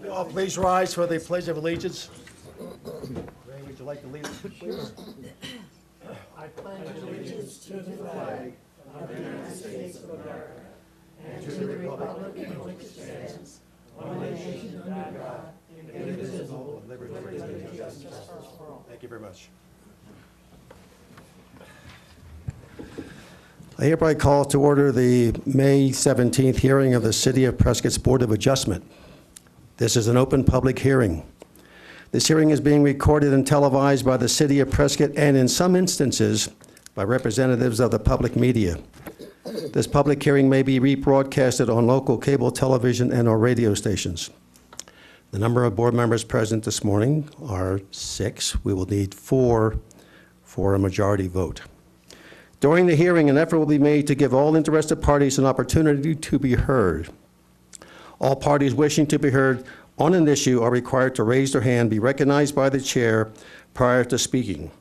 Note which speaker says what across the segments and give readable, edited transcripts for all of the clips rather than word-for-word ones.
Speaker 1: Please rise for the Pledge of Allegiance. Ray, would you like to lead us, please? I pledge allegiance to the flag of the United States of America and to the republic for which it stands, one nation under God, indivisible, with liberty and justice for all. Thank you very much. I hereby call to order the May 17th hearing of the City of Prescott's Board of Adjustment. This is an open public hearing. This hearing is being recorded and televised by the City of Prescott and in some instances by representatives of the public media. This public hearing may be rebroadcasted on local cable television and or radio stations. The number of board members present this morning are 6. We will need 4 for a majority vote. During the hearing, an effort will be made to give all interested parties an opportunity to be heard. All parties wishing to be heard on an issue are required to raise their hand, be recognized by the chair prior to speaking.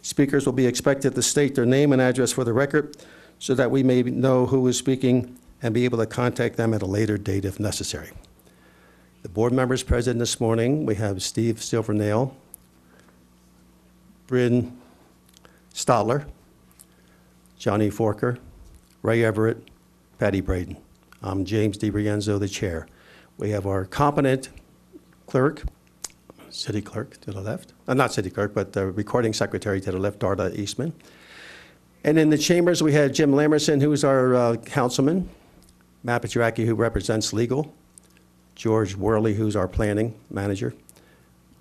Speaker 1: Speakers will be expected to state their name and address for the record so that we may know who is speaking and be able to contact them at a later date if necessary. The board members present this morning, we have Steve Silvernail, Bryn Stotler, Johnny Forker, Ray Everett, Patty Braden. I'm James DiRienzo, the chair. We have our competent clerk, city clerk to the left. Not city clerk, but the recording secretary to the left, Darla Eastman. And in the chambers, we had Jim Lamerson, who's our councilman, Matt Petracki, who represents legal, George Worley, who's our planning manager,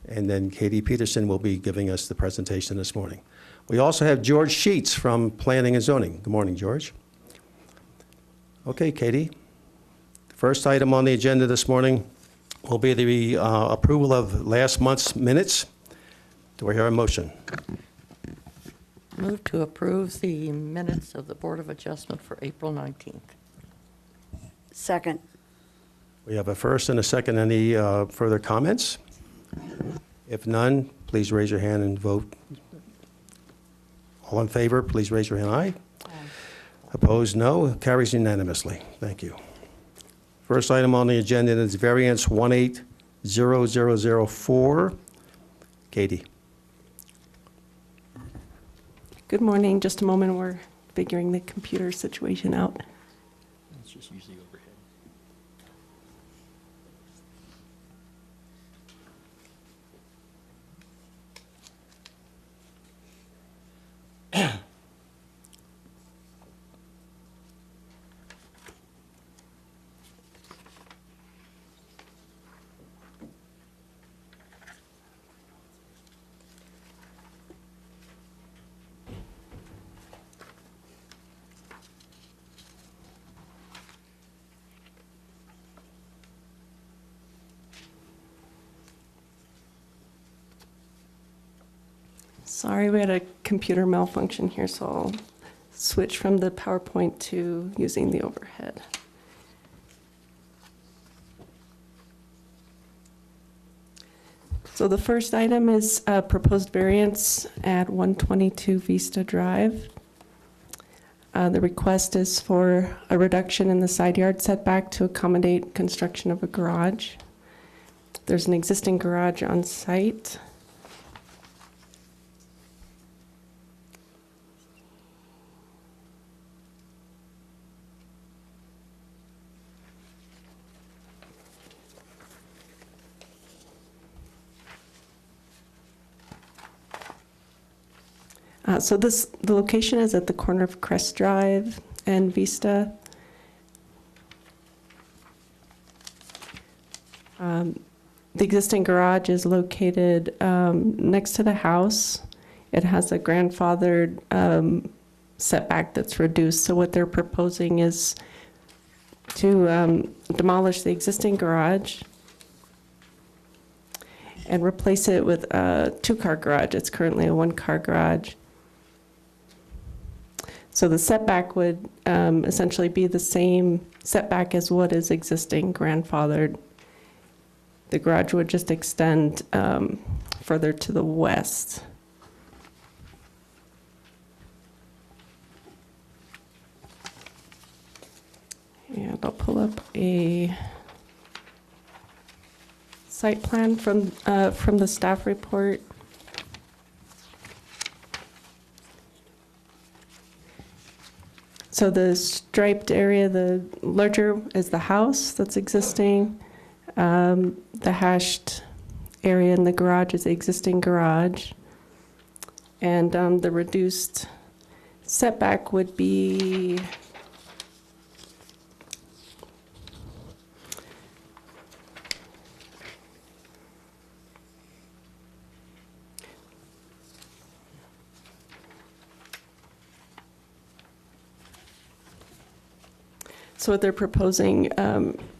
Speaker 1: and then Katie Peterson will be giving us the presentation this morning. We also have George Sheets from Planning and Zoning. Good morning, George. Okay, Katie. The first item on the agenda this morning will be the approval of last month's minutes. Do I hear a motion?
Speaker 2: Move to approve the minutes of the Board of Adjustment for April 19th.
Speaker 3: Second.
Speaker 1: We have a first and a second. Any further comments? If none, please raise your hand and vote. All in favor, please raise your hand. Aye.
Speaker 2: Aye.
Speaker 1: Opposed, no. Carries unanimously. Thank you. First item on the agenda is variance 180004. Katie.
Speaker 4: Good morning. Just a moment. We're figuring the computer situation out.
Speaker 5: It's just usually overhead.
Speaker 4: Sorry, we had a computer malfunction here, so I'll switch from the PowerPoint to using the overhead. So the first item is a proposed variance at 122 Vista Drive. The request is for a reduction in the side yard setback to accommodate construction of a garage. There's an existing garage on site. So the location is at the corner of Crest Drive and Vista. The existing garage is located next to the house. It has a grandfathered setback that's reduced. So what they're proposing is to demolish the existing garage and replace it with a 2-car garage. It's currently a 1-car garage. So the setback would essentially be the same setback as what is existing grandfathered. The garage would just extend further to the west. And I'll pull up a site plan from the staff report. So the striped area, the larger is the house that's existing. The hashed area in the garage is the existing garage. And the reduced setback would be so what they're proposing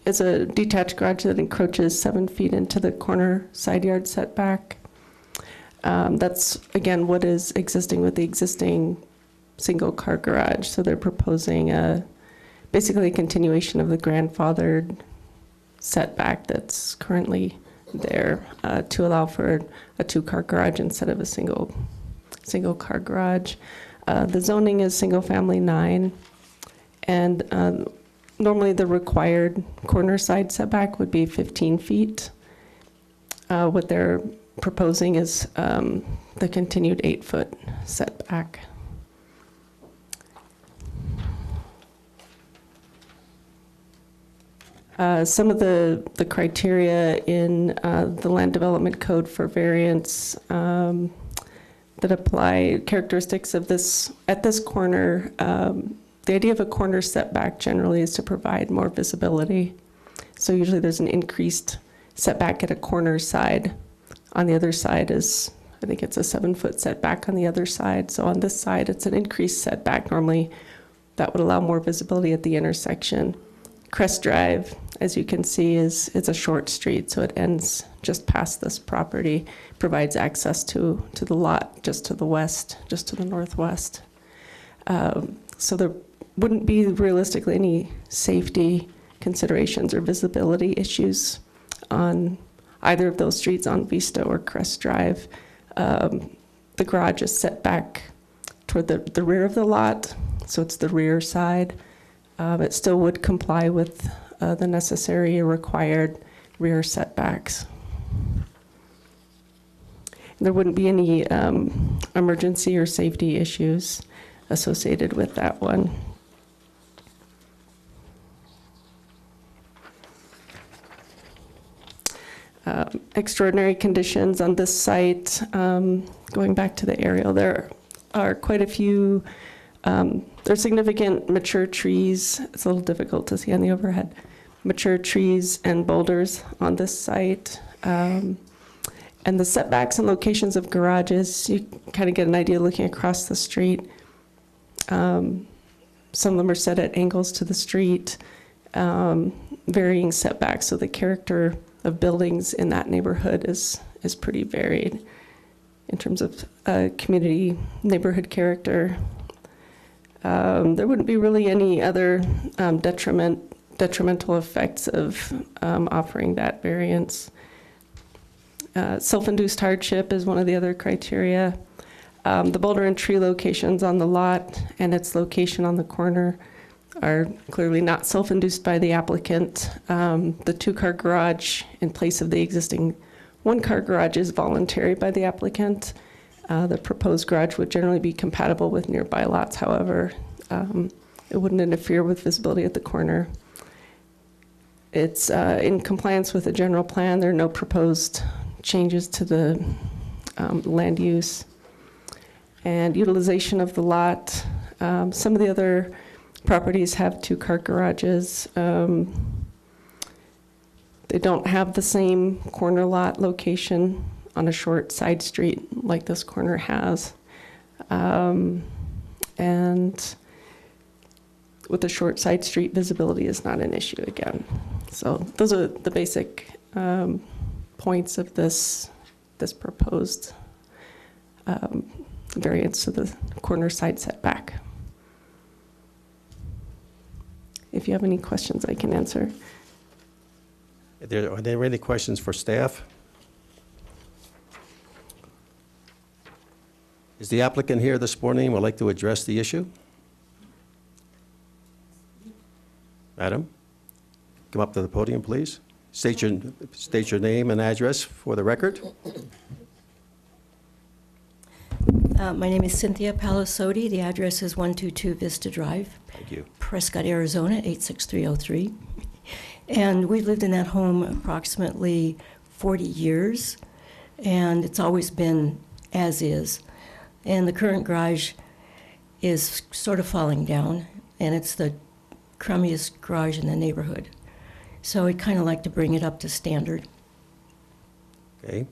Speaker 4: is a detached garage that encroaches 7 feet into the corner side yard setback. That's, again, what is existing with the existing single-car garage. So they're proposing basically a continuation of the grandfathered setback that's currently there to allow for a 2-car garage instead of a single-car garage. The zoning is single-family 9, and normally the required corner side setback would be 15 feet. What they're proposing is the continued 8-foot setback. Some of the criteria in the land development code for variance that apply characteristics of this, at this corner, the idea of a corner setback generally is to provide more visibility. So usually there's an increased setback at a corner side. On the other side is, I think it's a 7-foot setback on the other side. So on this side, it's an increased setback. Normally that would allow more visibility at the intersection. Crest Drive, as you can see, it's a short street, so it ends just past this property, provides access to the lot just to the west, just to the northwest. So there wouldn't be realistically any safety considerations or visibility issues on either of those streets, on Vista or Crest Drive. The garage is set back toward the rear of the lot, so it's the rear side. It still would comply with the necessary or required rear setbacks. There wouldn't be any emergency or safety issues associated with that one. Extraordinary conditions on this site, going back to the aerial, there are quite a few, there's significant mature trees. It's a little difficult to see on the overhead. Mature trees and boulders on this site. And the setbacks and locations of garages, you kind of get an idea looking across the street. Some of them are set at angles to the street, varying setbacks. So the character of buildings in that neighborhood is pretty varied in terms of community neighborhood character. There wouldn't be really any other detrimental effects of offering that variance. Self-induced hardship is one of the other criteria. The boulder and tree locations on the lot and its location on the corner are clearly not self-induced by the applicant. The 2-car garage in place of the existing 1-car garage is voluntary by the applicant. The proposed garage would generally be compatible with nearby lots, however. It wouldn't interfere with visibility at the corner. It's in compliance with the general plan. There are no proposed changes to the land use and utilization of the lot. Some of the other properties have 2-car garages. They don't have the same corner lot location on a short side street like this corner has. And with the short side street, visibility is not an issue again. So those are the basic points of this proposed variance to the corner side setback. If you have any questions, I can answer.
Speaker 1: Are there any questions for staff? Is the applicant here this morning and would like to address the issue? Madam, come up to the podium, please. State your name and address for the record.
Speaker 6: My name is Cynthia Palasotti. The address is 122 Vista Drive,
Speaker 1: Thank you.
Speaker 6: Prescott, Arizona, 86303. And we've lived in that home approximately 40 years, and it's always been as is. And the current garage is sort of falling down, and it's the crummiest garage in the neighborhood. So I'd kind of like to bring it up to standard.
Speaker 1: Okay.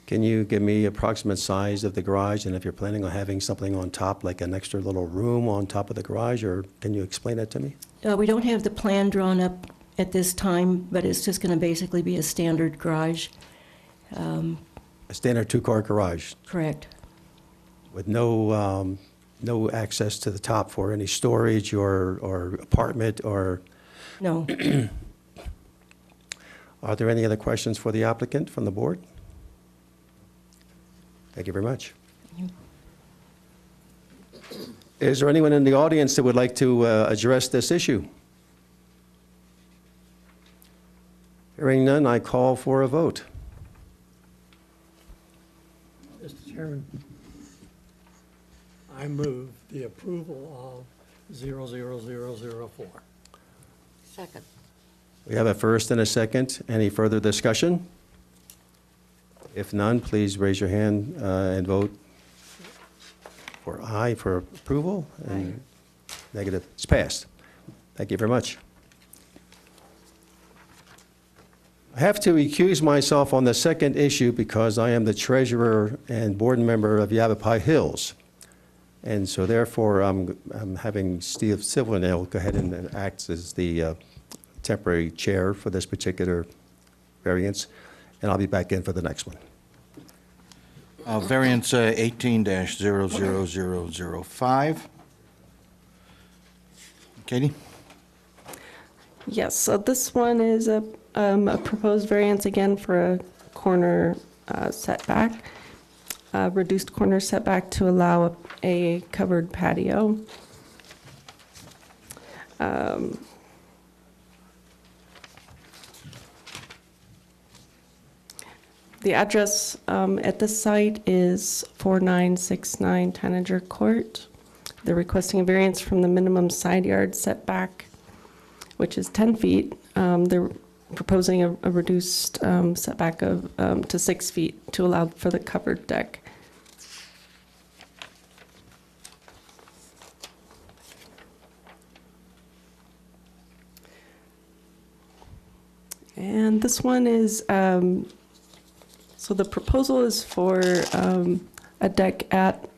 Speaker 1: Can you give me approximate size of the garage, and if you're planning on having something on top, like an extra little room on top of the garage, or can you explain that to me?
Speaker 6: We don't have the plan drawn up at this time, but it's just going to basically be a standard garage.
Speaker 1: A standard two-car garage
Speaker 6: Correct.
Speaker 1: with no access to the top for any storage or apartment or...
Speaker 6: No.
Speaker 1: Are there any other questions for the applicant from the board? Thank you very much. Is there anyone in the audience that would like to address this issue? Hearing none, I call for a vote.
Speaker 7: Mr. Chairman, I move the approval of 00004.
Speaker 2: Second.
Speaker 1: We have a first and a second. Any further discussion? If none, please raise your hand and vote for aye for approval, and negative, it's passed. Thank you very much. I have to recuse myself on the second issue because I am the treasurer and board member of Yavapai Hills. And so therefore, I'm having Steve Silvernail go ahead and act as the temporary chair for this particular variance, and I'll be back in for the next one.
Speaker 8: Variance 18-00005. Katie?
Speaker 4: Yes, so this one is a proposed variance again for a corner setback, reduced corner setback to allow a covered patio. The address at this site is 4969 Tanager Court. They're requesting a variance from the minimum side yard setback, which is 10 feet. They're proposing a reduced setback of to 6 feet to allow for the covered deck. And this one is, so the proposal is for a deck at,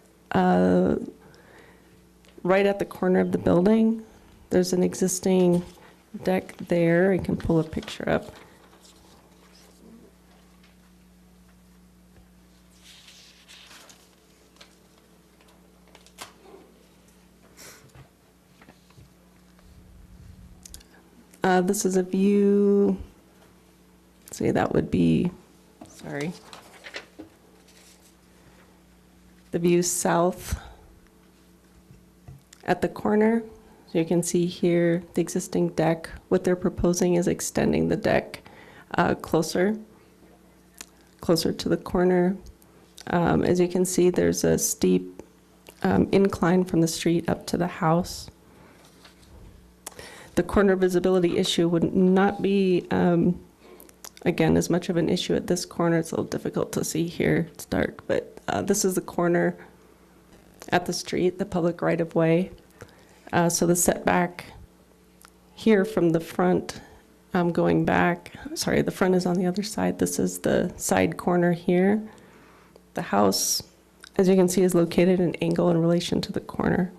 Speaker 4: right at the corner of the building. There's an existing deck there. I can pull a picture up. This is a view, let's see, that would be, sorry, the view south at the corner. So you can see here the existing deck. What they're proposing is extending the deck closer to the corner. As you can see, there's a steep incline from the street up to the house. The corner visibility issue would not be, again, as much of an issue at this corner. It's a little difficult to see here. It's dark, but this is the corner at the street, the public right-of-way. So the setback here from the front, going back, sorry, the front is on the other side. This is the side corner here. The house, as you can see, is located at an angle in relation to the corner.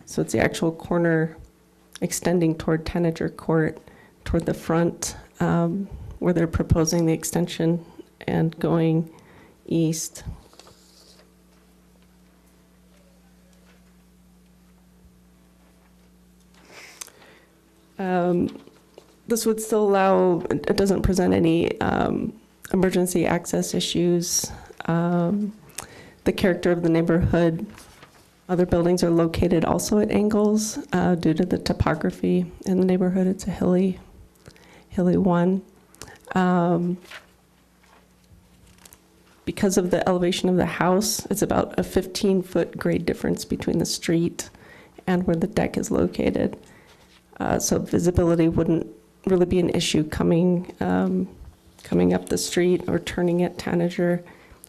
Speaker 4: So it's the actual corner extending toward Tanager Court, toward the front, where they're proposing the extension and going east. This would still allow, it doesn't present any emergency access issues. The character of the neighborhood, other buildings are located also at angles due to the topography in the neighborhood. It's a hilly one. Because of the elevation of the house, it's about a 15-foot grade difference between the street and where the deck is located. So visibility wouldn't really be an issue coming up the street or turning at Tanager.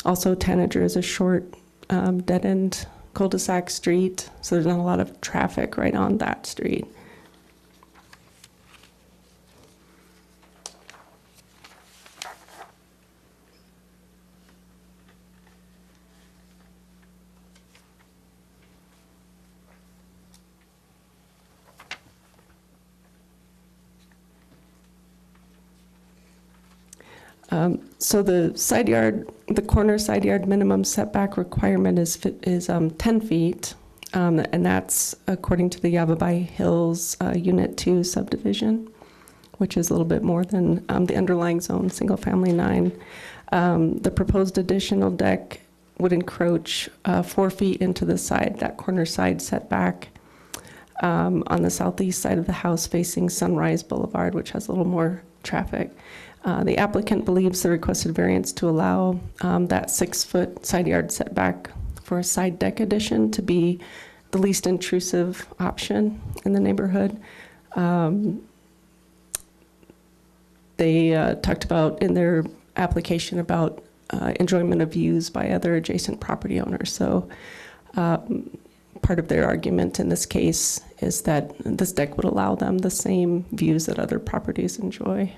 Speaker 4: Also, Tanager is a short dead-end cul-de-sac street, so there's not a lot of traffic right on that street. So the corner side yard minimum setback requirement is 10 feet, and that's according to the Yavapai Hills Unit 2 subdivision, which is a little bit more than the underlying zone, single family 9. The proposed additional deck would encroach 4 feet into the side, that corner side setback, on the southeast side of the house facing Sunrise Boulevard, which has a little more traffic. The applicant believes the requested variance to allow that 6-foot side yard setback for a side deck addition to be the least intrusive option in the neighborhood. They talked about in their application about enjoyment of views by other adjacent property owners. So part of their argument in this case is that this deck would allow them the same views that other properties enjoy.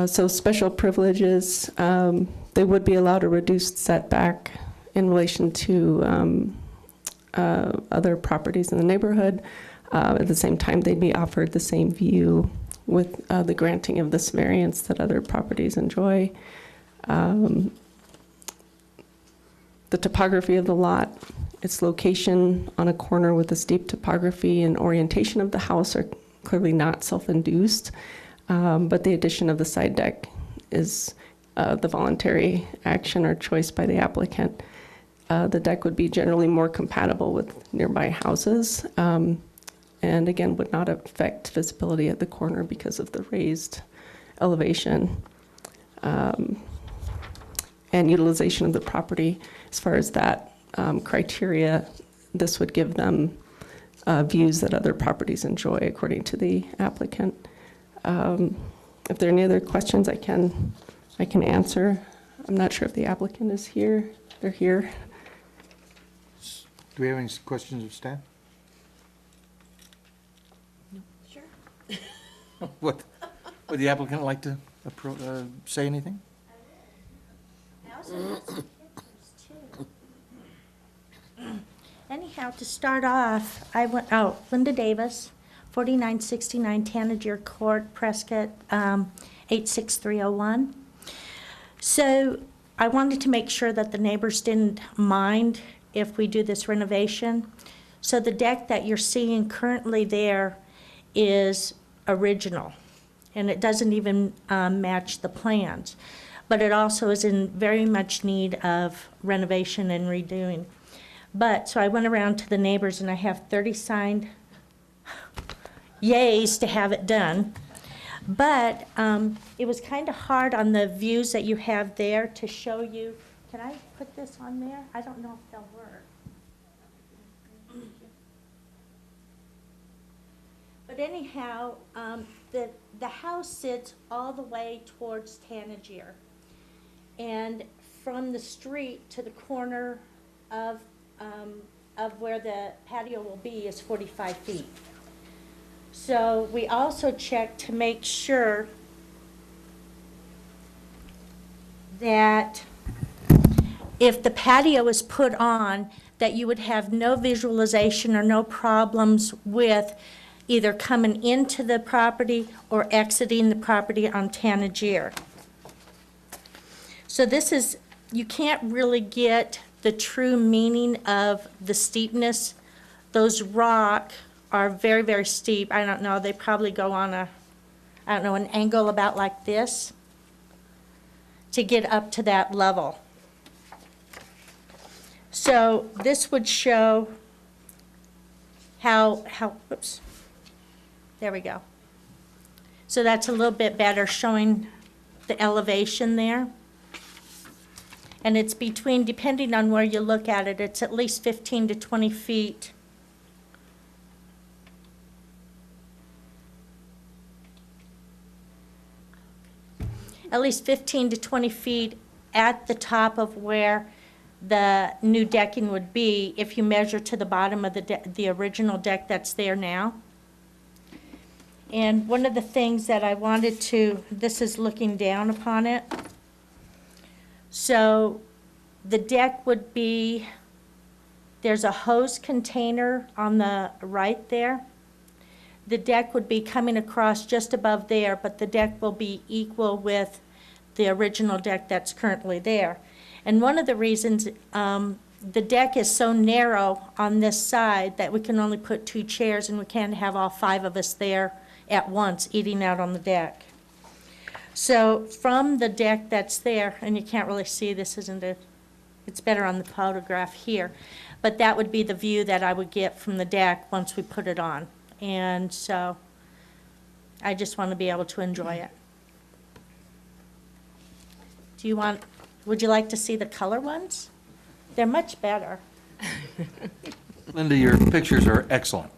Speaker 4: So special privileges, they would be allowed a reduced setback in relation to other properties in the neighborhood. At the same time, they'd be offered the same view with the granting of this variance that other properties enjoy. The topography of the lot, its location on a corner with a steep topography and orientation of the house are clearly not self-induced. But the addition of the side deck is the voluntary action or choice by the applicant. The deck would be generally more compatible with nearby houses, and again, would not affect visibility at the corner because of the raised elevation. And utilization of the property, as far as that criteria, this would give them views that other properties enjoy, according to the applicant. If there are any other questions, I can answer. I'm not sure if the applicant is here. They're here.
Speaker 8: Do we have any questions of staff?
Speaker 2: Sure.
Speaker 8: Would the applicant like to say anything?
Speaker 9: Anyhow, to start off, Linda Davis, 4969 Tanager Court, Prescott, 86301. So I wanted to make sure that the neighbors didn't mind if we do this renovation. So the deck that you're seeing currently there is original, and it doesn't even match the plans. But it also is in very much need of renovation and redoing. But, so I went around to the neighbors, and I have 30 signed yays to have it done. But it was kind of hard on the views that you have there to show you. Can I put this on there? I don't know if they'll work. But anyhow, the house sits all the way towards Tanager. And from the street to the corner of where the patio will be is 45 feet. So we also checked to make sure that if the patio is put on, that you would have no visualization or no problems with either coming into the property or exiting the property on Tanager. So this is, you can't really get the true meaning of the steepness. Those rock are very, very steep. I don't know, they probably go on an angle about like this to get up to that level. So this would show how, oops, there we go. So that's a little bit better, showing the elevation there. And it's between, depending on where you look at it, it's at least 15 to 20 feet. At least 15 to 20 feet at the top of where the new decking would be if you measure to the bottom of the original deck that's there now. And one of the things that I wanted to, this is looking down upon it. So the deck would be, there's a hose container on the right there. The deck would be coming across just above there, but the deck will be equal with the original deck that's currently there. And one of the reasons, the deck is so narrow on this side that we can only put 2 chairs, and we can't have all 5 of us there at once eating out on the deck. So from the deck that's there, and you can't really see, this isn't a, it's better on the photograph here, but that would be the view that I would get from the deck once we put it on. And so I just want to be able to enjoy it. Do you want, would you like to see the color ones? They're much better.
Speaker 8: Linda, your pictures are excellent.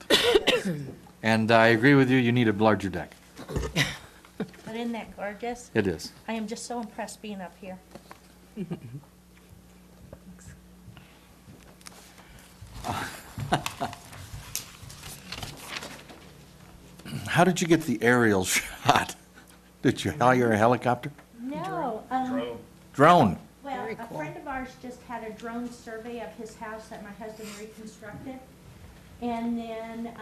Speaker 8: And I agree with you, you need a larger deck.
Speaker 9: But isn't that gorgeous?
Speaker 8: It is.
Speaker 9: I am just so impressed being up here.
Speaker 8: How did you get the aerial shot? Did you hire a helicopter?
Speaker 9: No.
Speaker 8: Drone?
Speaker 9: Well, a friend of ours just had a drone survey of his house that my husband reconstructed. And then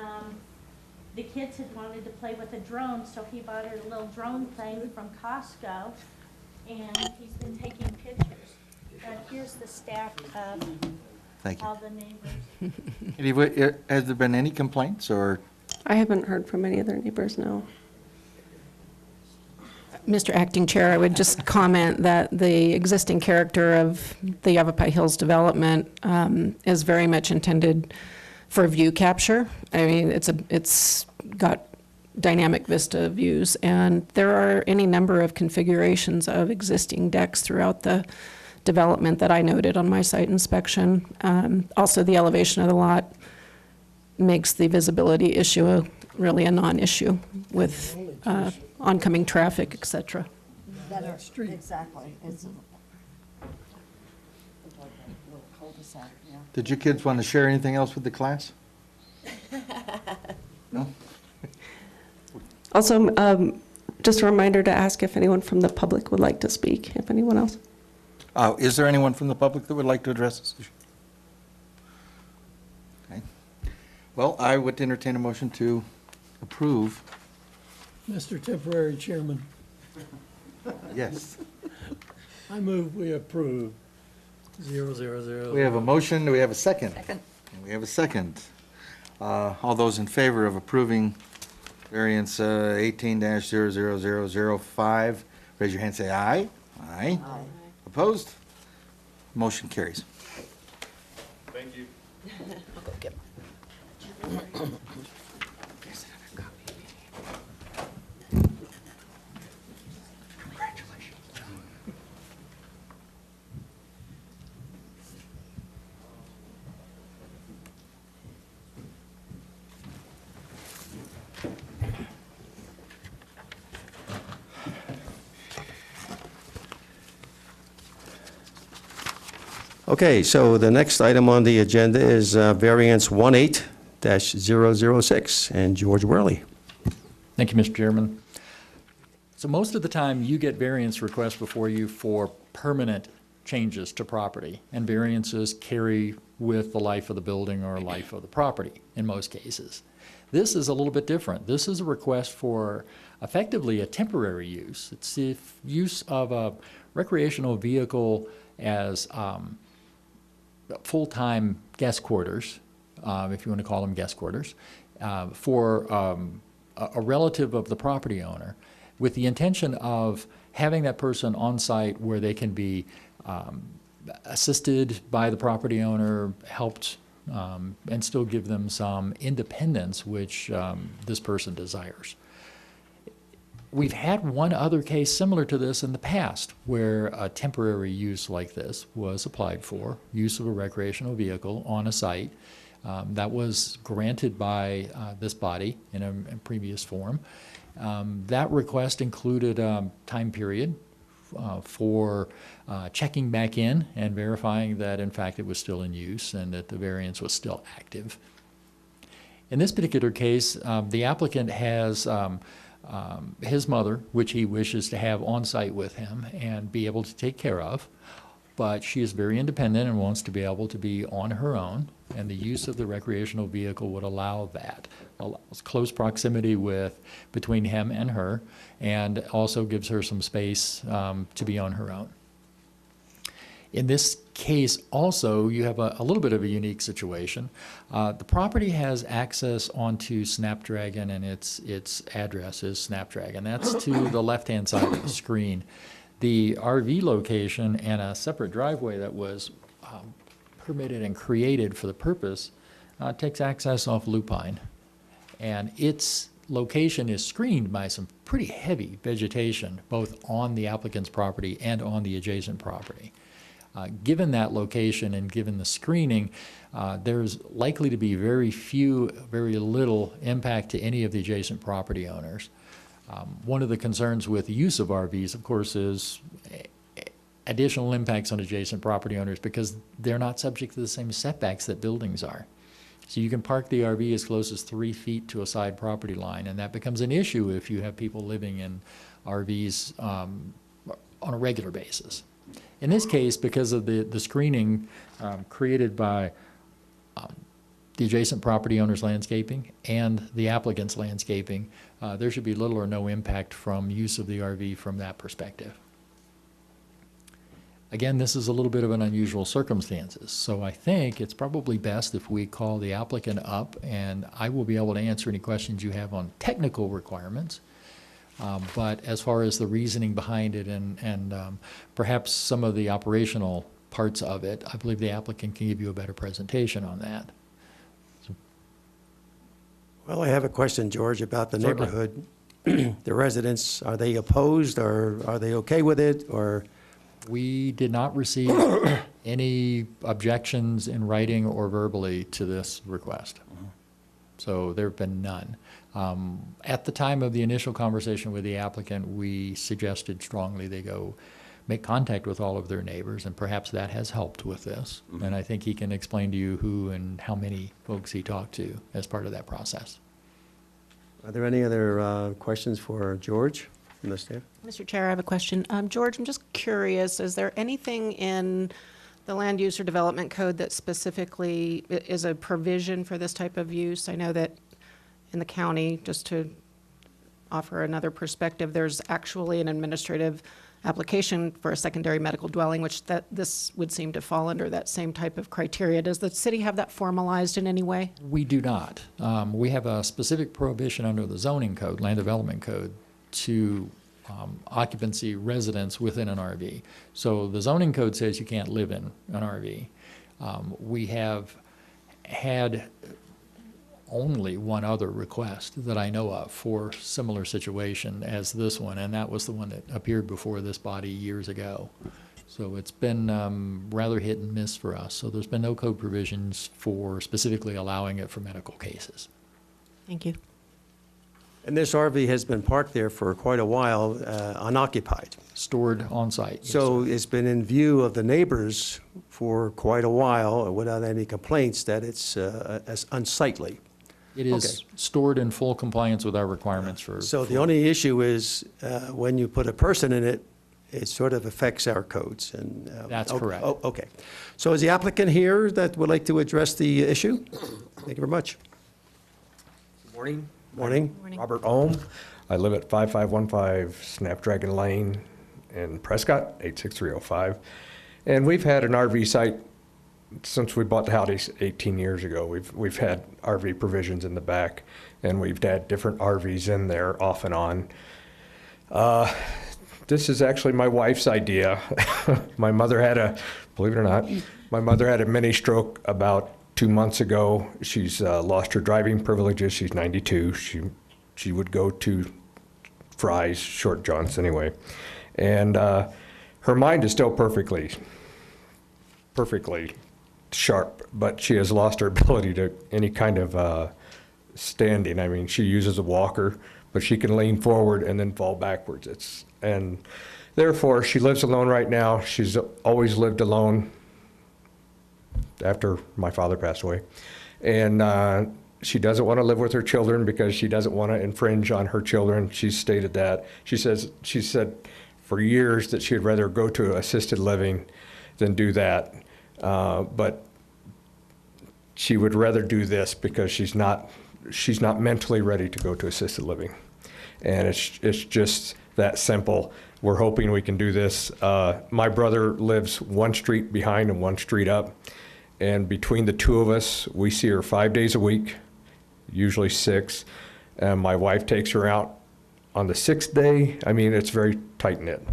Speaker 9: the kids had wanted to play with a drone, so he bought a little drone thing from Costco, and he's been taking pictures. But here's the staff of
Speaker 8: Thank you.
Speaker 9: all the neighbors.
Speaker 8: Has there been any complaints, or?
Speaker 4: I haven't heard from any other neighbors, no.
Speaker 10: Mr. Acting Chair, I would just comment that the existing character of the Yavapai Hills development is very much intended for view capture. I mean, it's got dynamic vista views, and there are any number of configurations of existing decks throughout the development that I noted on my site inspection. Also, the elevation of the lot makes the visibility issue really a non-issue with oncoming traffic, et cetera.
Speaker 3: Better,
Speaker 7: street.
Speaker 3: exactly. It's like a little cul-de-sac, yeah.
Speaker 8: Did you kids want to share anything else with the class? No?
Speaker 4: Also, just a reminder to ask if anyone from the public would like to speak, if anyone else.
Speaker 8: Is there anyone from the public that would like to address this issue? Okay. Well, I would entertain a motion to approve.
Speaker 7: Mr. Temporary Chairman,
Speaker 8: Yes.
Speaker 7: I move we approve 000.
Speaker 8: We have a motion, do we have a second?
Speaker 2: Second.
Speaker 8: We have a second. All those in favor of approving variance 18-00005, raise your hand, say aye. Aye. Opposed? Motion carries.
Speaker 2: I'll go get
Speaker 1: Okay, so the next item on the agenda is variance 18-006, and George Worley.
Speaker 5: Thank you, Mr. Chairman. So most of the time, you get variance requests before you for permanent changes to property, and variances carry with the life of the building or life of the property in most cases. This is a little bit different. This is a request for effectively a temporary use. It's the use of a recreational vehicle as full-time guest quarters, if you want to call them guest quarters, for a relative of the property owner, with the intention of having that person on site where they can be assisted by the property owner, helped, and still give them some independence, which this person desires. We've had one other case similar to this in the past, where a temporary use like this was applied for, use of a recreational vehicle on a site. That was granted by this body in a previous form. That request included a time period for checking back in and verifying that, in fact, it was still in use and that the variance was still active. In this particular case, the applicant has his mother, which he wishes to have on site with him and be able to take care of, but she is very independent and wants to be able to be on her own, and the use of the recreational vehicle would allow that. Allows close proximity between him and her, and also gives her some space to be on her own. In this case also, you have a little bit of a unique situation. The property has access onto Snapdragon, and its address is Snapdragon. That's to the left-hand side of the screen. The RV location and a separate driveway that was permitted and created for the purpose takes access off Lupine. And its location is screened by some pretty heavy vegetation, both on the applicant's property and on the adjacent property. Given that location and given the screening, there's likely to be very little impact to any of the adjacent property owners. One of the concerns with the use of RVs, of course, is additional impacts on adjacent property owners because they're not subject to the same setbacks that buildings are. So you can park the RV as close as 3 feet to a side property line, and that becomes an issue if you have people living in RVs on a regular basis. In this case, because of the screening created by the adjacent property owner's landscaping and the applicant's landscaping, there should be little or no impact from use of the RV from that perspective. Again, this is a little bit of an unusual circumstances, so I think it's probably best if we call the applicant up, and I will be able to answer any questions you have on technical requirements. But as far as the reasoning behind it and perhaps some of the operational parts of it, I believe the applicant can give you a better presentation on that.
Speaker 1: Well, I have a question, George, about the
Speaker 5: Certainly.
Speaker 1: neighborhood. The residents, are they opposed, or are they okay with it, or?
Speaker 5: We did not receive any objections in writing or verbally to this request. So there have been none. At the time of the initial conversation with the applicant, we suggested strongly they go make contact with all of their neighbors, and perhaps that has helped with this.
Speaker 1: Mm-hmm.
Speaker 5: And I think he can explain to you who and how many folks he talked to as part of that process.
Speaker 1: Are there any other questions for George from the staff?
Speaker 10: Mr. Chair, I have a question. George, I'm just curious, is there anything in the land use or development code that specifically is a provision for this type of use? I know that in the county, just to offer another perspective, there's actually an administrative application for a secondary medical dwelling, which this would seem to fall under that same type of criteria. Does the city have that formalized in any way?
Speaker 5: We do not. We have a specific prohibition under the zoning code, land development code, to occupancy residence within an RV. So the zoning code says you can't live in an RV. We have had only one other request that I know of for similar situation as this one, and that was the one that appeared before this body years ago. So it's been rather hit and miss for us. So there's been no code provisions for specifically allowing it for medical cases.
Speaker 10: Thank you.
Speaker 1: And this RV has been parked there for quite a while, unoccupied.
Speaker 5: Stored on site. Yes,
Speaker 1: So
Speaker 5: sir.
Speaker 1: it's been in view of the neighbors for quite a while, without any complaints that it's as unsightly.
Speaker 5: It is
Speaker 1: Okay.
Speaker 5: stored in full compliance with our requirements for.
Speaker 1: So the only issue is when you put a person in it, it sort of affects our codes. And
Speaker 5: That's
Speaker 1: oh,
Speaker 5: correct.
Speaker 1: oh, okay. So is the applicant here that would like to address the issue? Thank you very much.
Speaker 11: Morning.
Speaker 1: Morning.
Speaker 11: Robert Ohm. I live at 5515 Snapdragon Lane in Prescott, 86305. And we've had an RV site since we bought the house 18 years ago. We've had RV provisions in the back, and we've had different RVs in there off and on. this is actually my wife's idea. My mother had believe it or not, my mother had a mini stroke about 2 months ago. She's lost her driving privileges. She's 92. She would go to Fry's, Short Johns anyway. And her mind is still perfectly sharp, but she has lost her ability to any kind of standing. I mean, she uses a walker, but she can lean forward and then fall backwards. And therefore, she lives alone right now. She's always lived alone after my father passed away. And she doesn't want to live with her children because she doesn't want to infringe on her children. She's stated that. She said for years that she'd rather go to assisted living than do that. But she would rather do this because she's not mentally ready to go to assisted living. And it's just that simple. We're hoping we can do this. My brother lives one street behind and one street up. And between the two of us, we see her 5 days a week, usually 6. And my wife takes her out on the 6th day. I mean, it's very tight-knit.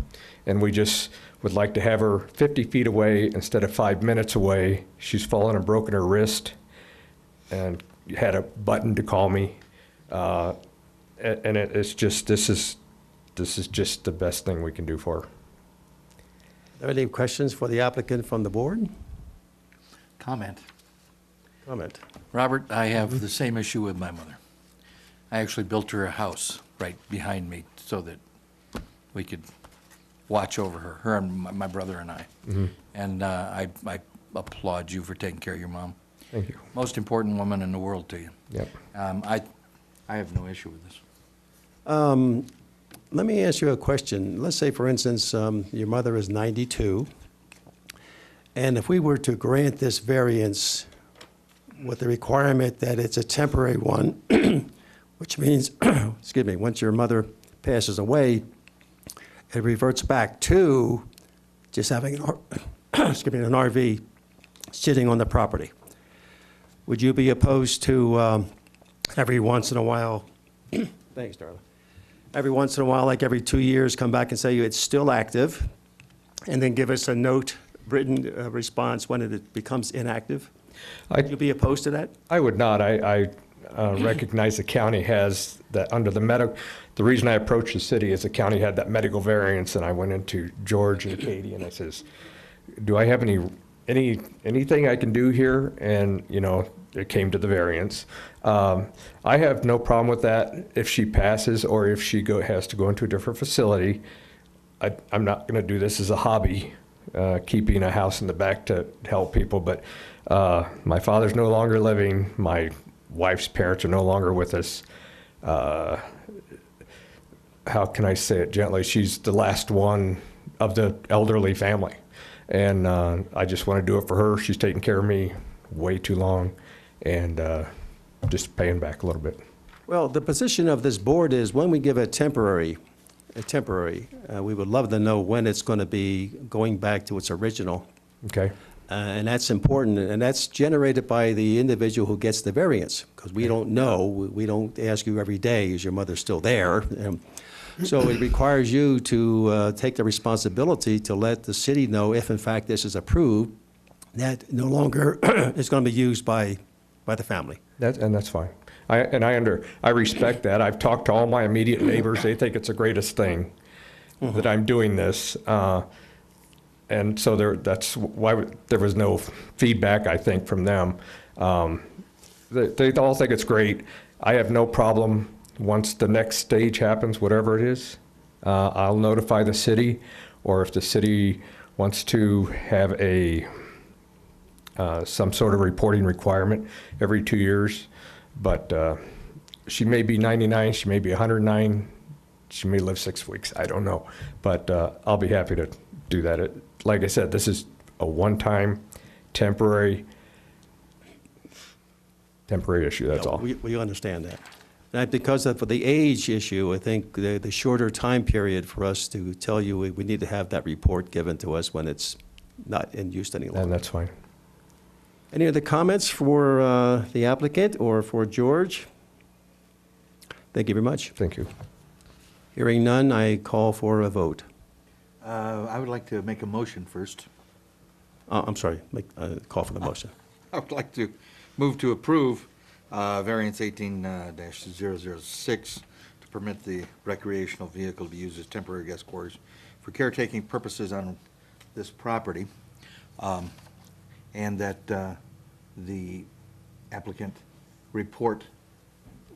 Speaker 11: And we just would like to have her 50 feet away instead of 5 minutes away. She's fallen and broken her wrist and had a button to call me. And it's just, this is just the best thing we can do for her.
Speaker 1: Are there any questions for the applicant from the board?
Speaker 8: Comment.
Speaker 1: Robert?
Speaker 8: I have the same issue with my mother. I actually built her a house right behind me so that we could watch over her and my brother and I.
Speaker 11: Mm-hmm.
Speaker 8: And I applaud you for taking care of your mom.
Speaker 11: Thank you.
Speaker 8: Most important woman in the world to you.
Speaker 11: Yep.
Speaker 8: I have no issue with this.
Speaker 1: Let me ask you a question. Let's say, for instance, your mother is 92, and if we were to grant this variance with the requirement that it's a temporary one, which means, excuse me, once your mother passes away, it reverts back to just having an RV sitting on the property. Would you be opposed to every once in a while, thanks, darling, every once in a while, like every 2 years, come back and say it's still active, and then give us a note, written response when it becomes inactive? Would you be opposed to that?
Speaker 11: I would not. I recognize the county has that under the medical. The reason I approached the city is the county had that medical variance, and I went into George and Katie and I says, "Do I have anything I can do here?" And it came to the variance. I have no problem with that if she passes or if she has to go into a different facility. I'm not going to do this as a hobby, keeping a house in the back to help people. But my father's no longer living. My wife's parents are no longer with us. How can I say it gently? She's the last one of the elderly family. And I just want to do it for her. She's taken care of me way too long, and just paying back a little bit.
Speaker 1: Well, the position of this board is when we give a temporary, we would love to know when it's going to be going back to its original.
Speaker 11: Okay.
Speaker 1: And that's important, and that's generated by the individual who gets the variance, because we don't know, we don't ask you every day, is your mother still there? So it requires you to take the responsibility to let the city know if in fact this is approved, that no longer is going to be used by the family.
Speaker 11: That's fine. I respect that. I've talked to all my immediate neighbors. They think it's the greatest thing that I'm doing this. And so that's why there was no feedback, I think, from them. They all think it's great. I have no problem once the next stage happens, whatever it is. I'll notify the city, or if the city wants to have some sort of reporting requirement every 2 years. But she may be 99, she may be 109, she may live 6 weeks, I don't know. But I'll be happy to do that. Like I said, this is a one-time, temporary issue, that's all.
Speaker 1: We understand that. And because of the age issue, I think the shorter time period for us to tell you we need to have that report given to us when it's not in use any longer.
Speaker 11: And that's fine.
Speaker 1: Any other comments for the applicant or for George? Thank you very much.
Speaker 11: Thank you.
Speaker 1: Hearing none, I call for a vote.
Speaker 8: I would like to make a motion first.
Speaker 1: I'm sorry, call for the motion.
Speaker 8: I would like to move to approve variance 18-006 to permit the recreational vehicle to be used as temporary guest quarters for caretaking purposes on this property, and that the applicant report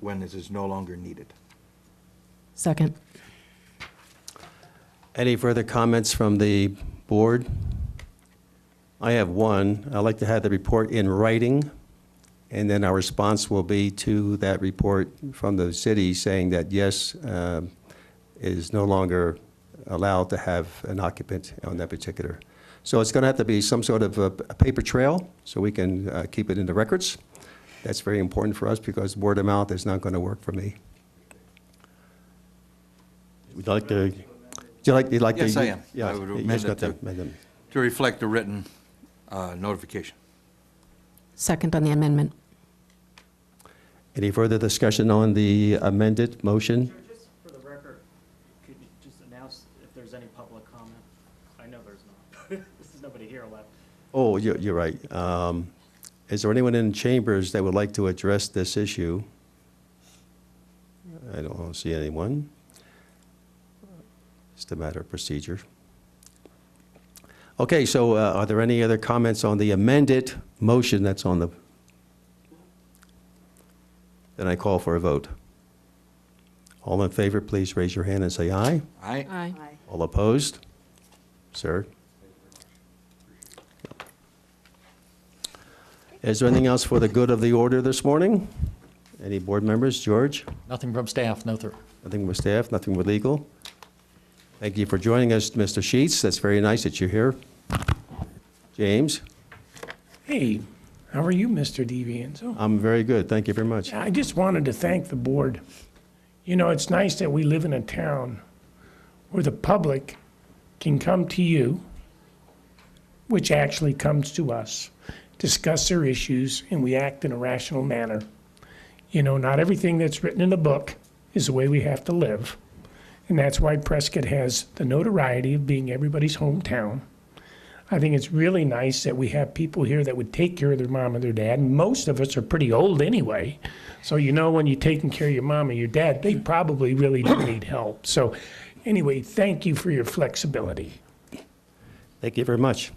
Speaker 8: when this is no longer needed.
Speaker 10: Second.
Speaker 1: Any further comments from the board? I have one. I'd like to have the report in writing, and then our response will be to that report from the city saying that, yes, it is no longer allowed to have an occupant on that particular. So it's going to have to be some sort of a paper trail so we can keep it in the records. That's very important for us because word of mouth is not going to work for me. Would you like to? Would you like to?
Speaker 8: Yes, I am.
Speaker 1: Yeah,
Speaker 8: I would
Speaker 1: you
Speaker 8: amend
Speaker 1: just
Speaker 8: it
Speaker 1: got
Speaker 8: to-
Speaker 1: amend them.
Speaker 8: To reflect the written notification.
Speaker 10: Second on the amendment.
Speaker 1: Any further discussion on the amended motion?
Speaker 12: Just for the record, could you just announce if there's any public comment? I know there's not. This is nobody here left.
Speaker 1: Oh, you're right. Is there anyone in chambers that would like to address this issue? I don't see anyone. It's a matter of procedure. Okay, so are there any other comments on the amended motion that's on the? Then I call for a vote. All in favor, please raise your hand and say aye.
Speaker 8: Aye.
Speaker 10: Aye.
Speaker 1: All opposed? Sir? Is there anything else for the good of the order this morning? Any board members? George?
Speaker 5: Nothing from staff, no, sir.
Speaker 1: Nothing with staff, nothing with legal? Thank you for joining us, Mr. Sheets. That's very nice that you're here. James?
Speaker 13: Hey, how are you, Mr. DiVincenzo?
Speaker 1: I'm very good. Thank you very much.
Speaker 13: I just wanted to thank the board. You know, it's nice that we live in a town where the public can come to you, which actually comes to us, discuss their issues, and we act in a rational manner. You know, not everything that's written in a book is the way we have to live. And that's why Prescott has the notoriety of being everybody's hometown. I think it's really nice that we have people here that would take care of their mom and their dad. And most of us are pretty old anyway. So you know when you're taking care of your mom and your dad, they probably really do need help. So anyway, thank you for your flexibility.
Speaker 1: Thank you very much.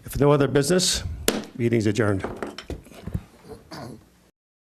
Speaker 1: If no other business, meeting's adjourned.